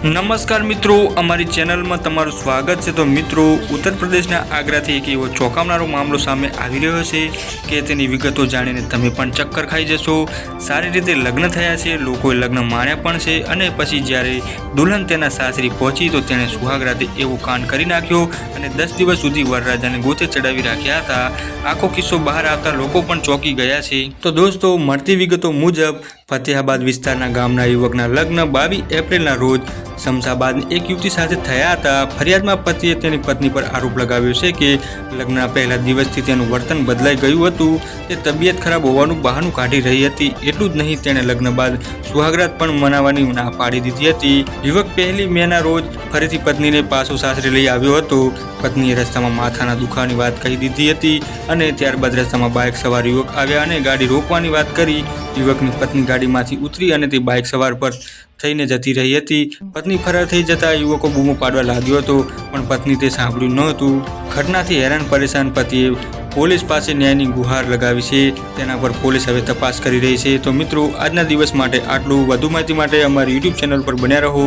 નમસ્કાર મિત્રો, અમારી ચેનલમાં તમારું સ્વાગત છે। તો મિત્રો, ઉત્તર પ્રદેશના આગ્રાથી એક એવો ચોંકાવનારો મામલો સામે આવી રહ્યો છે કે તેની વિગતો જાણીને તમે પણ ચક્કર ખાઈ જશો। સારી રીતે લગ્ન થયા છે, લોકોએ લગ્ન માણ્યા પણ છે અને પછી જ્યારે દુલ્હન તેના સાસરી પહોંચી તો તેણે સુહાગરાતે એવો કાંડ કરી નાખ્યો અને 10 દિવસ સુધી વરરાજાને ગોતે ચડાવી રાખ્યા હતા। આખો કિસ્સો બહાર આવતા લોકો પણ ચોંકી ગયા છે। તો દોસ્તો, મળતી વિગતો મુજબ ફતેહાબાદ વિસ્તારના ગામના યુવકના લગ્ન 22 એપ્રિલના રોજ શમશાબાદની એક યુવતી સાથે થયા હતા। ફરિયાદમાં પતિએ તેની પત્ની પર આરોપ લગાવ્યો છે કે લગ્નના પહેલા દિવસથી તેનું વર્તન બદલાઈ ગયું હતું। તે તબિયત ખરાબ હોવાનું બહાનું કાઢી રહી હતી। એટલું જ નહીં, તેણે લગ્ન બાદ સુહાગરાત પણ મનાવવાની ના પાડી દીધી હતી। યુવક 1 મેના રોજ ફરીથી પત્નીને પાછો સાસરે લઈ આવ્યો હતો। પત્નીએ રસ્તામાં માથાના દુખાવાની વાત કહી દીધી હતી અને ત્યારબાદ રસ્તામાં બાઇક સવાર યુવક આવ્યા અને ગાડી રોકવાની વાત કરી। યુવકની પત્ની ગાડીમાંથી ઉતરી અને તે બાઇક સવાર પર થઈને જતી રહી હતી। પત્ની ફરાર થઈ જતા યુવકો બૂમો પાડવા લાગ્યો હતો, પણ પત્ની તે સાંભળ્યું નહોતું। ઘટનાથી હેરાન પરેશાન પતિએ પોલીસ પાસે ન્યાયની ગુહાર લગાવી છે। તેના પર પોલીસ હવે તપાસ કરી રહી છે। તો મિત્રો, આજના દિવસ માટે આટલું। વધુ માહિતી માટે અમારી YouTube ચેનલ પર બન્યા રહો।